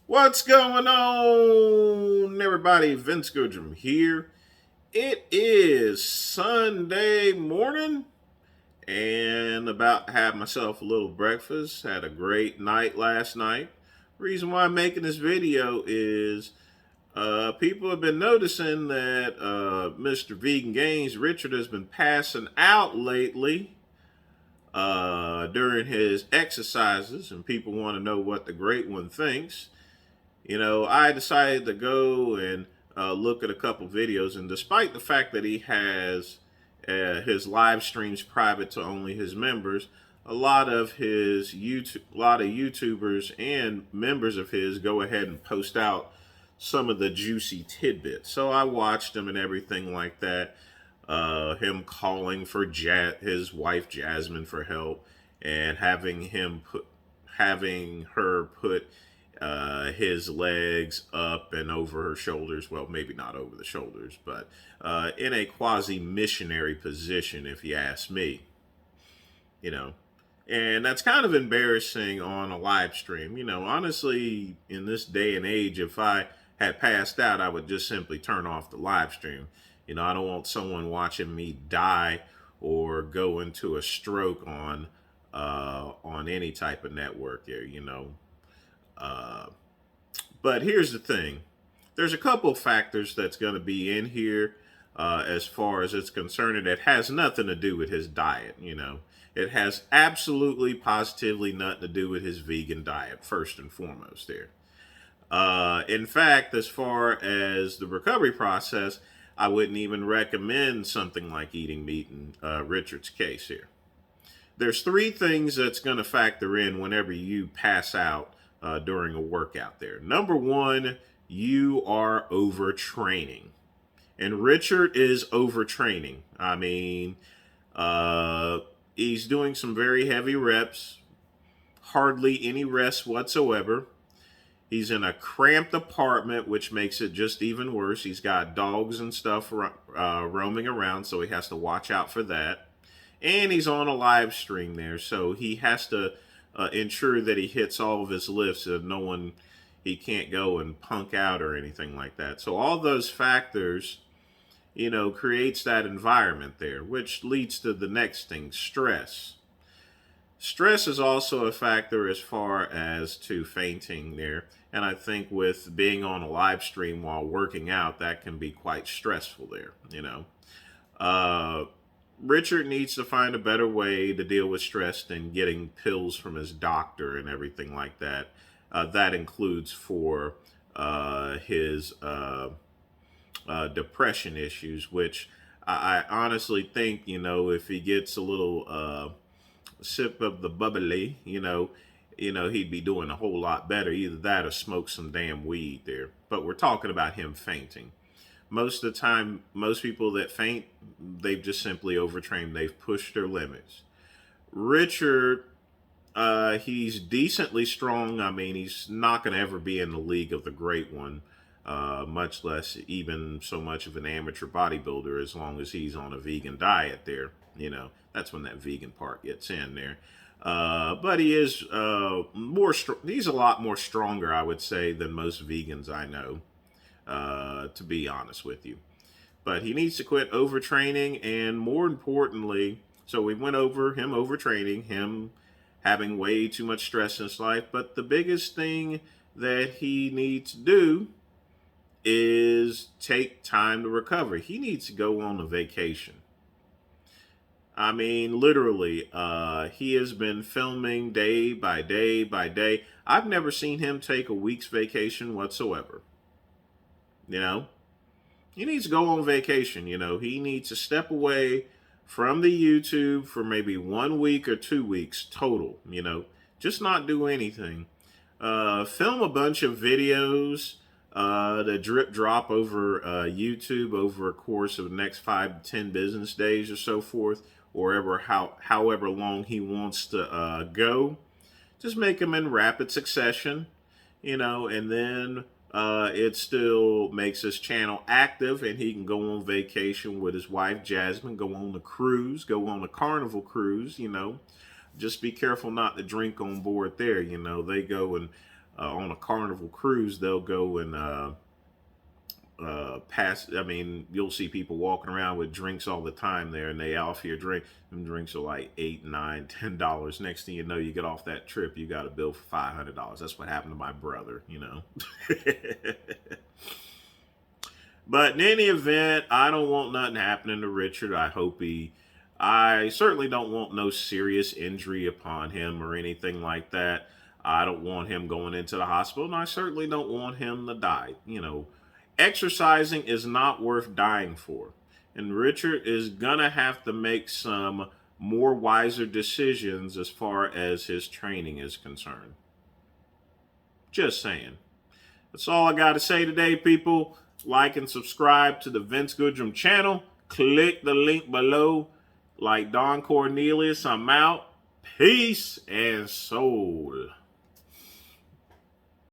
What's going on, everybody? Vince Goodrum here. It is Sunday morning and about to have myself a little breakfast. Had a great night last night. Reason why I'm making this video is people have been noticing that Mr. Vegan Gains Richard has been passing out lately during his exercises, and people want to know what the great one thinks. I decided to go and look at a couple videos, and despite the fact that he has his live streams private to only his members, a lot of YouTubers and members of his go ahead and post out some of the juicy tidbits. So I watched them and everything like that. Him calling for his wife Jasmine for help, and having her put his legs up and over her shoulders. Well, maybe not over the shoulders, but in a quasi missionary position, if you ask me. You know, and that's kind of embarrassing on a live stream. Honestly, in this day and age, if I had passed out, I would just simply turn off the live stream. I don't want someone watching me die or go into a stroke on any type of network there. Uh, but here's the thing: there's a couple factors that's going to be in here as far as it's concerned, and it has nothing to do with his diet. It has absolutely, positively nothing to do with his vegan diet, first and foremost. There, in fact, as far as the recovery process, I wouldn't even recommend something like eating meat in Richard's case here. There's three things that's going to factor in whenever you pass out during a workout there. Number one, you are overtraining. And Richard is overtraining. I mean, he's doing some very heavy reps, hardly any rest whatsoever. He's in a cramped apartment, which makes it just even worse. He's got dogs and stuff roaming around, so he has to watch out for that. And he's on a live stream there, so he has to ensure that he hits all of his lifts and he can't go and punk out or anything like that. So all those factors, creates that environment there, which leads to the next thing, stress. Stress is also a factor as far as to fainting there. And I think with being on a live stream while working out, that can be quite stressful there. Richard needs to find a better way to deal with stress than getting pills from his doctor and everything like that. That includes for his depression issues, which I honestly think, if he gets a little sip of the bubbly, he'd be doing a whole lot better. Either that or smoke some damn weed there. But we're talking about him fainting. Most of the time, most people that faint, they've just simply overtrained. They've pushed their limits. Richard, he's decently strong. I mean, he's not going to ever be in the league of the great one, much less even so much of an amateur bodybuilder as long as he's on a vegan diet there. That's when that vegan part gets in there. But he is he's a lot more stronger, I would say, than most vegans I know. To be honest with you. But he needs to quit overtraining, and more importantly, so we went over him overtraining, him having way too much stress in his life, but the biggest thing that he needs to do is take time to recover. He needs to go on a vacation. I mean, literally, he has been filming day by day by day. I've never seen him take a week's vacation whatsoever. He needs to go on vacation. He needs to step away from the YouTube for maybe 1 week or 2 weeks total. Just not do anything. Film a bunch of videos that drip drop over YouTube over a course of the next 5 to 10 business days or so forth, or however long he wants to go. Just make them in rapid succession, and then it still makes his channel active, and he can go on vacation with his wife Jasmine, go on a cruise, go on a carnival cruise. Just be careful not to drink on board there. They go and on a Carnival cruise, they'll go and pass. I mean, you'll see people walking around with drinks all the time there, and they offer you a drink. Them drinks are like $8, $9, $10. Next thing you know, you get off that trip, you got a bill for $500. That's what happened to my brother, you know. But in any event, I don't want nothing happening to Richard. I certainly don't want no serious injury upon him or anything like that. I don't want him going into the hospital, and I certainly don't want him to die. You know, exercising is not worth dying for. And Richard is going to have to make some more wiser decisions as far as his training is concerned. Just saying. That's all I got to say today, people. Like and subscribe to the Vince Goodrum channel. Click the link below. Like Don Cornelius, I'm out. Peace and soul.